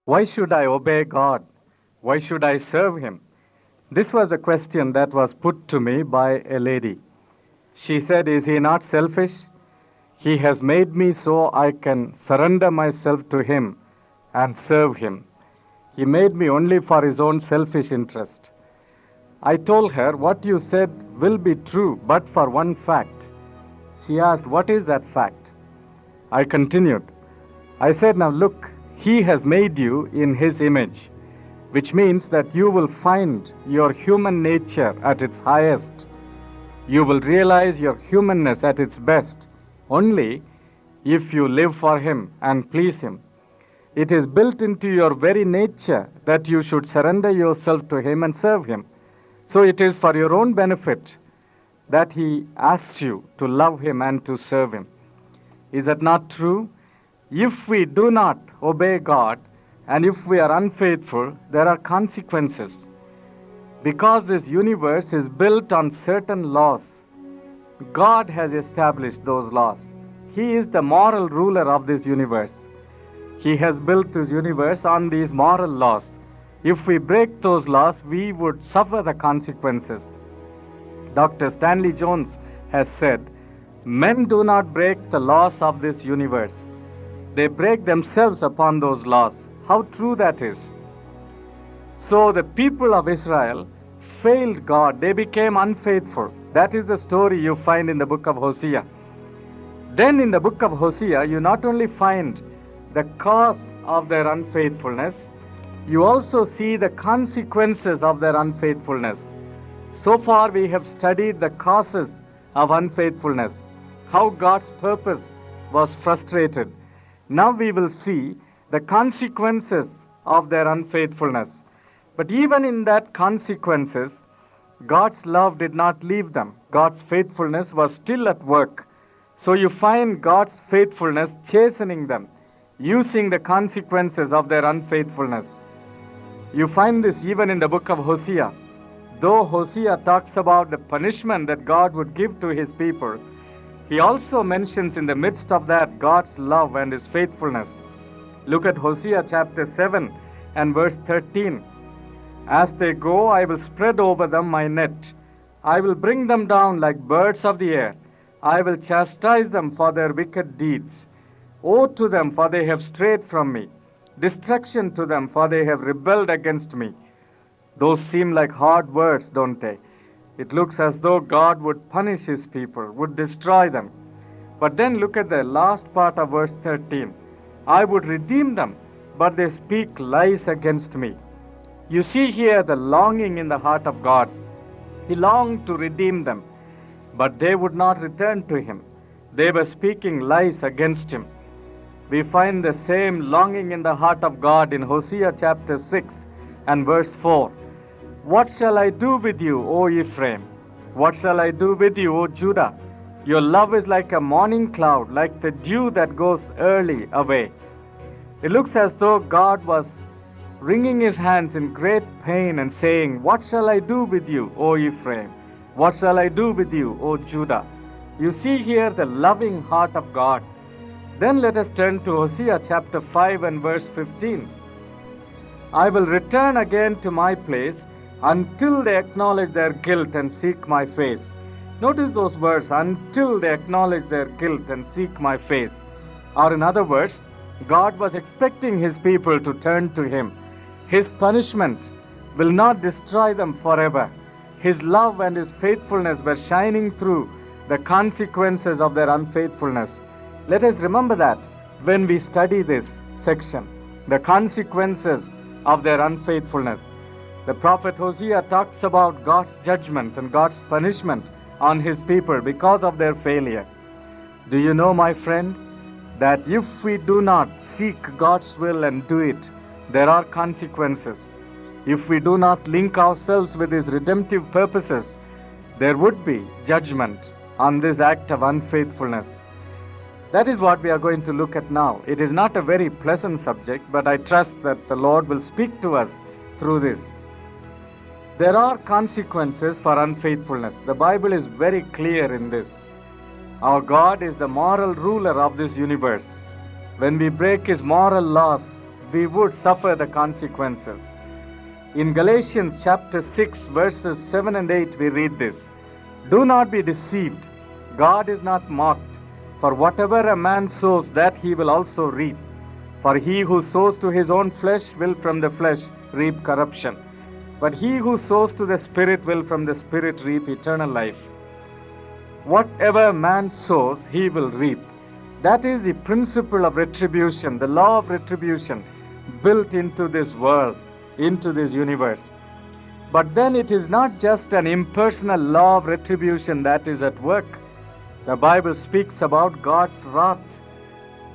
Why should I obey God? Why should I serve Him? This was a question that was put to me by a lady. She said, is He not selfish? He has made me so I can surrender myself to Him and serve Him. He made me only for His own selfish interest. I told her, what you said will be true, but for one fact. She asked, what is that fact? I continued. I said, now look, He has made you in His image, which means that you will find your human nature at its highest. You will realize your humanness at its best only if you live for Him and please Him. It is built into your very nature that you should surrender yourself to Him and serve Him. So it is for your own benefit that He asks you to love Him and to serve Him. Is that not true? If we do not obey God and if we are unfaithful, there are consequences. Because this universe is built on certain laws, God has established those laws. He is the moral ruler of this universe. He has built this universe on these moral laws. If we break those laws, we would suffer the consequences. Dr. Stanley Jones has said, men do not break the laws of this universe. They break themselves upon those laws. How true that is. So the people of Israel failed God. They became unfaithful. That is the story you find in the book of Hosea. Then in the book of Hosea, you not only find the cause of their unfaithfulness, you also see the consequences of their unfaithfulness. So far we have studied the causes of unfaithfulness, how God's purpose was frustrated. Now we will see the consequences of their unfaithfulness. But even in that consequences, God's love did not leave them. God's faithfulness was still at work. So you find God's faithfulness chastening them, using the consequences of their unfaithfulness. You find this even in the book of Hosea. Though Hosea talks about the punishment that God would give to His people, he also mentions in the midst of that God's love and His faithfulness. Look at Hosea chapter 7 and verse 13. As they go, I will spread over them my net. I will bring them down like birds of the air. I will chastise them for their wicked deeds. Woe to them, for they have strayed from me. Destruction to them, for they have rebelled against me. Those seem like hard words, don't they? It looks as though God would punish His people, would destroy them. But then look at the last part of verse 13. I would redeem them, but they speak lies against me. You see here the longing in the heart of God. He longed to redeem them, but they would not return to Him. They were speaking lies against Him. We find the same longing in the heart of God in Hosea chapter 6 and verse 4. What shall I do with you, O Ephraim? What shall I do with you, O Judah? Your love is like a morning cloud, like the dew that goes early away. It looks as though God was wringing His hands in great pain and saying, what shall I do with you, O Ephraim? What shall I do with you, O Judah? You see here the loving heart of God. Then let us turn to Hosea chapter 5 and verse 15. I will return again to my place until they acknowledge their guilt and seek my face. Notice those words, until they acknowledge their guilt and seek my face. Or in other words, God was expecting His people to turn to Him. His punishment will not destroy them forever. His love and His faithfulness were shining through the consequences of their unfaithfulness. Let us remember that when we study this section, the consequences of their unfaithfulness. The prophet Hosea talks about God's judgment and God's punishment on His people because of their failure. Do you know, my friend, that if we do not seek God's will and do it, there are consequences. If we do not link ourselves with His redemptive purposes, there would be judgment on this act of unfaithfulness. That is what we are going to look at now. It is not a very pleasant subject, but I trust that the Lord will speak to us through this. There are consequences for unfaithfulness. The Bible is very clear in this. Our God is the moral ruler of this universe. When we break His moral laws, we would suffer the consequences. In Galatians chapter 6, verses 7 and 8, we read this: "Do not be deceived. God is not mocked. For whatever a man sows, that he will also reap. For he who sows to his own flesh will from the flesh reap corruption. But he who sows to the Spirit will from the Spirit reap eternal life." Whatever man sows, he will reap. That is the principle of retribution, the law of retribution built into this world, into this universe. But then it is not just an impersonal law of retribution that is at work. The Bible speaks about God's wrath.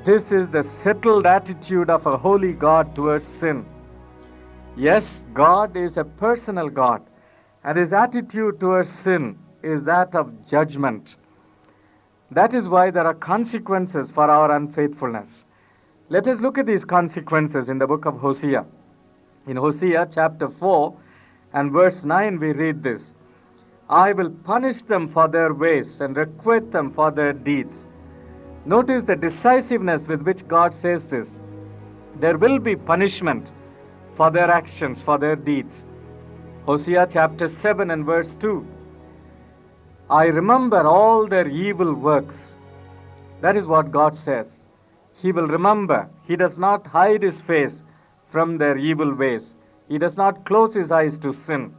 This is the settled attitude of a holy God towards sin. Yes, God is a personal God, and his attitude towards sin is that of judgment. That is why there are consequences for our unfaithfulness. Let us look at these consequences in the book of Hosea. In Hosea chapter 4 and verse 9, we read this: "I will punish them for their ways and requite them for their deeds." Notice the decisiveness with which God says this. There will be punishment for their actions, for their deeds. Hosea chapter 7 and verse 2. "I remember all their evil works." That is what God says. He will remember. He does not hide his face from their evil ways. He does not close his eyes to sin.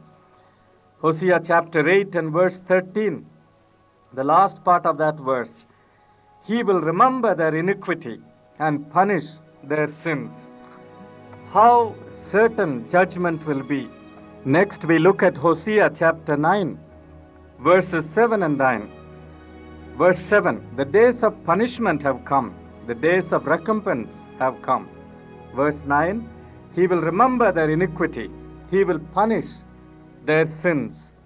Hosea chapter 8 and verse 13, the last part of that verse: "He will remember their iniquity and punish their sins." How certain judgment will be. Next, we look at Hosea chapter 9, verses 7 and 9. Verse 7, "The days of punishment have come, the days of recompense have come." Verse 9, "He will remember their iniquity, he will punish their sins."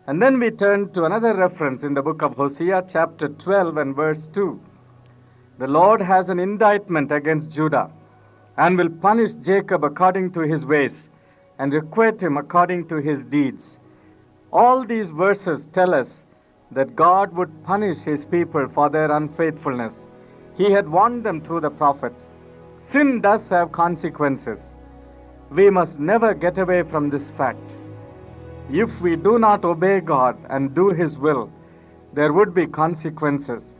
And then we turn to another reference in the book of Hosea chapter 12 and verse 2. "The Lord has an indictment against Judah and will punish Jacob according to his ways and requite him according to his deeds." All these verses tell us that God would punish his people for their unfaithfulness. He had warned them through the prophet. Sin does have consequences. We must never get away from this fact. If we do not obey God and do his will, there would be consequences.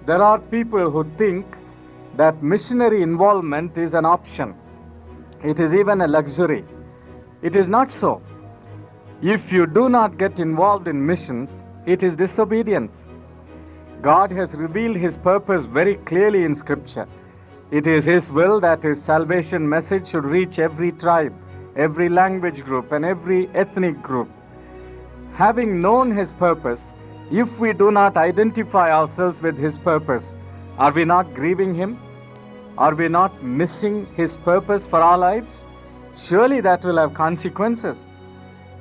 There are people who think that missionary involvement is an option. It is even a luxury. It is not so. If you do not get involved in missions, it is disobedience. God has revealed his purpose very clearly in Scripture. It is his will that his salvation message should reach every tribe, every language group, and every ethnic group. Having known his purpose, if we do not identify ourselves with his purpose, are we not grieving him? Are we not missing his purpose for our lives? Surely that will have consequences.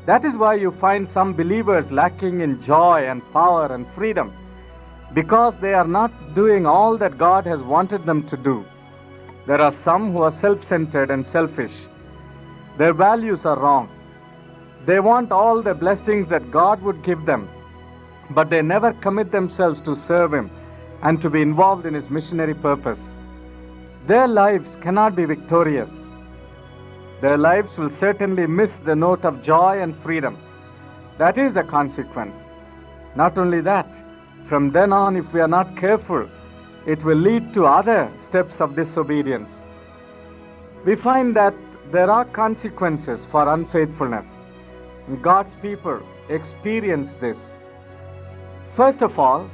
That is why you find some believers lacking in joy and power and freedom, because they are not doing all that God has wanted them to do. There are some who are self-centered and selfish. Their values are wrong. They want all the blessings that God would give them, but they never commit themselves to serve him and to be involved in his missionary purpose. Their lives cannot be victorious. Their lives will certainly miss the note of joy and freedom. That is the consequence. Not only that, from then on, if we are not careful, it will lead to other steps of disobedience. We find that there are consequences for unfaithfulness. God's people experience this. First of all,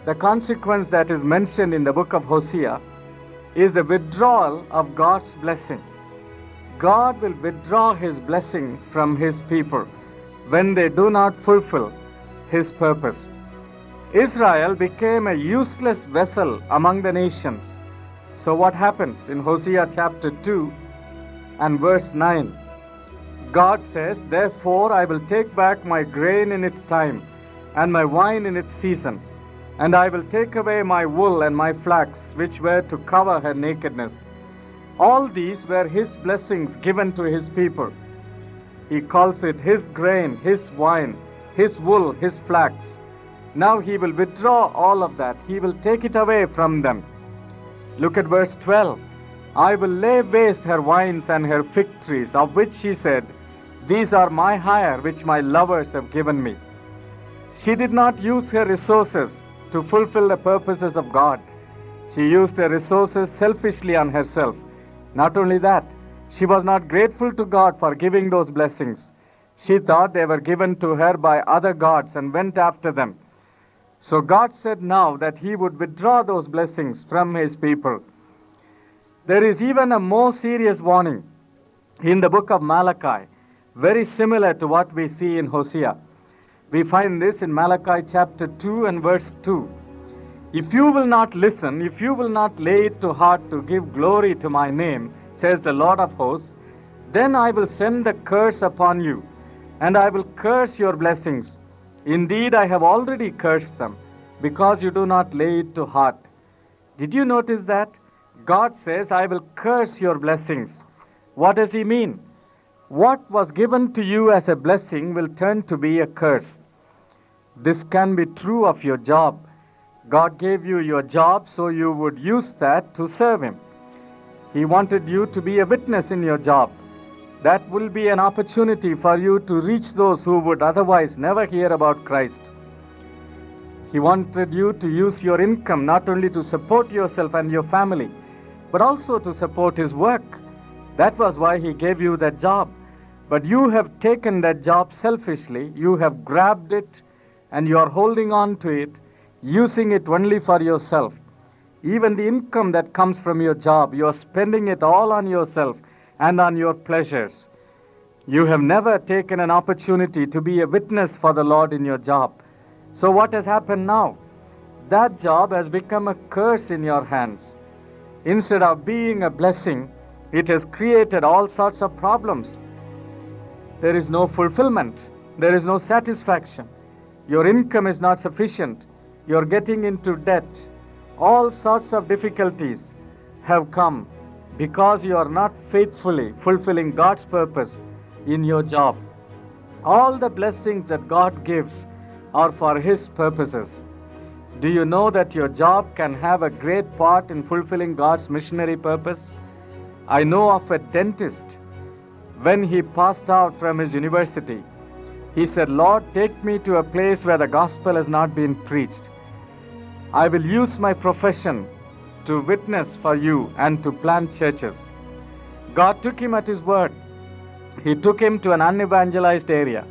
the consequence that is mentioned in the book of Hosea is the withdrawal of God's blessing. God will withdraw his blessing from his people when they do not fulfill his purpose. Israel became a useless vessel among the nations. So what happens in Hosea chapter 2 and verse 9? God says, "Therefore I will take back my grain in its time and my wine in its season, and I will take away my wool and my flax, which were to cover her nakedness." All these were his blessings given to his people. He calls it his grain, his wine, his wool, his flax. Now he will withdraw all of that. He will take it away from them. Look at verse 12. I will lay waste her vines and her fig trees, of which she said, These are my hire, which my lovers have given me. She did not use her resources to fulfill the purposes of God. She used her resources selfishly on herself. Not only that, she was not grateful to God for giving those blessings. She thought they were given to her by other gods and went after them. So God said now that He would withdraw those blessings from His people. There is even a more serious warning in the book of Malachi, very similar to what we see in Hosea. We find this in Malachi chapter 2 and verse 2. If you will not listen, if you will not lay it to heart to give glory to my name, says the Lord of hosts, then I will send a curse upon you, and I will curse your blessings. Indeed, I have already cursed them, because you do not lay it to heart. Did you notice that? God says, I will curse your blessings. What does He mean? What was given to you as a blessing will turn to be a curse. This can be true of your job. God gave you your job so you would use that to serve Him. He wanted you to be a witness in your job. That will be an opportunity for you to reach those who would otherwise never hear about Christ. He wanted you to use your income not only to support yourself and your family, but also to support His work. That was why He gave you that job. But you have taken that job selfishly. You have grabbed it and you are holding on to it, using it only for yourself. Even the income that comes from your job, you are spending it all on yourself and on your pleasures. You have never taken an opportunity to be a witness for the Lord in your job. So what has happened now? That job has become a curse in your hands. Instead of being a blessing, it has created all sorts of problems. There is no fulfillment. There is no satisfaction. Your income is not sufficient. You're getting into debt. All sorts of difficulties have come because you are not faithfully fulfilling God's purpose in your job. All the blessings that God gives are for His purposes. Do you know that your job can have a great part in fulfilling God's missionary purpose? I know of a dentist. When he passed out from his university, he said, Lord, take me to a place where the gospel has not been preached. I will use my profession to witness for you and to plant churches. God took him at his word. He took him to an unevangelized area.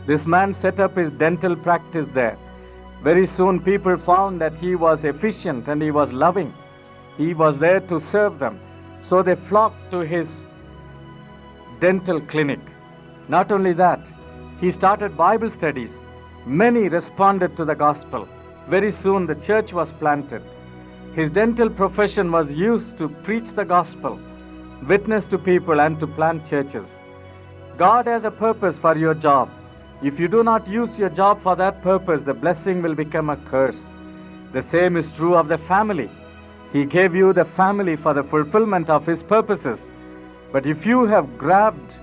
This man set up his dental practice there. Very soon people found that he was efficient and he was loving. He was there to serve them. So they flocked to his dental clinic. Not only that, he started Bible studies. Many responded to the gospel. Very soon the church was planted. His dental profession was used to preach the gospel, witness to people, and to plant churches. God has a purpose for your job. If you do not use your job for that purpose, the blessing will become a curse. The same is true of the family. He gave you the family for the fulfillment of His purposes. But if you have grabbed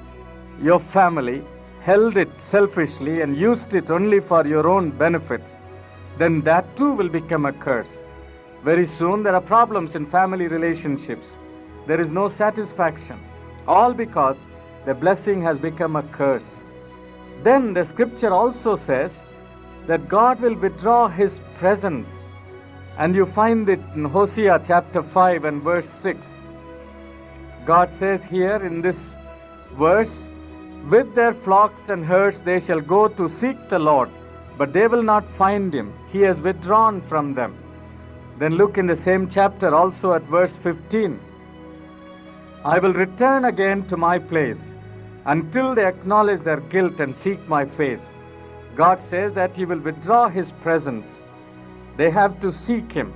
your family, held it selfishly, and used it only for your own benefit, then that too will become a curse. Very soon there are problems in family relationships. There is no satisfaction. All because the blessing has become a curse. Then the scripture also says that God will withdraw His presence. And you find it in Hosea chapter 5 and verse 6. God says here in this verse, with their flocks and herds they shall go to seek the Lord, but they will not find Him. He has withdrawn from them. Then look in the same chapter also at verse 15. I will return again to my place until they acknowledge their guilt and seek my face. God says that He will withdraw His presence. They have to seek Him.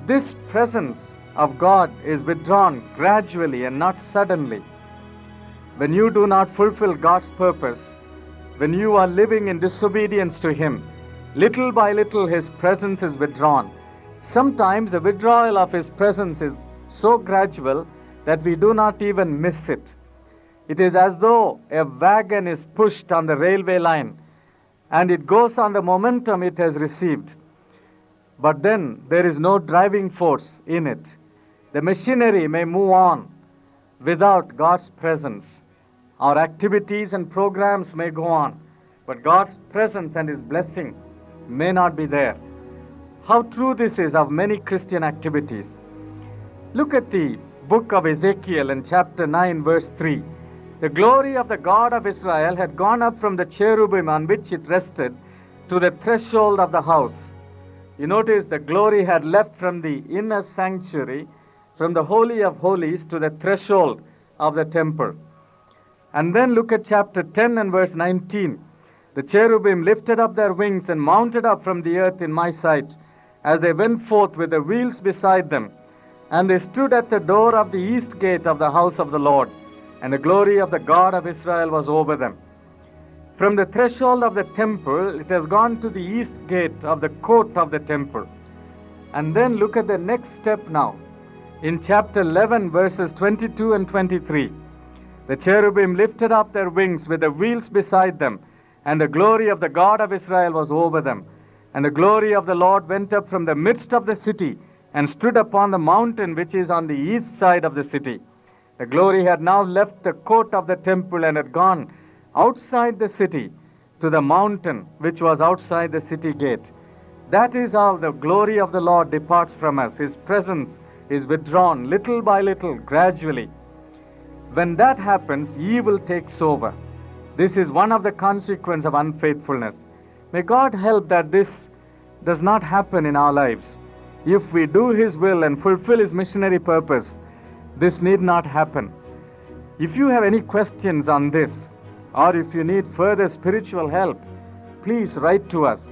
This presence of God is withdrawn gradually and not suddenly. When you do not fulfill God's purpose, when you are living in disobedience to Him, little by little His presence is withdrawn. Sometimes the withdrawal of His presence is so gradual that we do not even miss it. It is as though a wagon is pushed on the railway line and it goes on the momentum it has received. But then there is no driving force in it. The machinery may move on without God's presence. Our activities and programs may go on, but God's presence and His blessing may not be there. How true this is of many Christian activities. Look at the book of Ezekiel in chapter 9, verse 3. The glory of the God of Israel had gone up from the cherubim on which it rested to the threshold of the house. You notice the glory had left from the inner sanctuary, from the Holy of Holies to the threshold of the temple. And then look at chapter 10 and verse 19. The cherubim lifted up their wings and mounted up from the earth in my sight, as they went forth with the wheels beside them. And they stood at the door of the east gate of the house of the Lord, and the glory of the God of Israel was over them. From the threshold of the temple, it has gone to the east gate of the court of the temple. And then look at the next step now. In chapter 11, verses 22 and 23, the cherubim lifted up their wings with the wheels beside them, and the glory of the God of Israel was over them. And the glory of the Lord went up from the midst of the city, and stood upon the mountain which is on the east side of the city. The glory had now left the court of the temple and had gone outside the city to the mountain which was outside the city gate. That is how the glory of the Lord departs from us. His presence is withdrawn little by little, gradually. When that happens, evil takes over. This is one of the consequences of unfaithfulness. May God help that this does not happen in our lives. If we do His will and fulfill His missionary purpose, this need not happen. If you have any questions on this, or if you need further spiritual help, please write to us.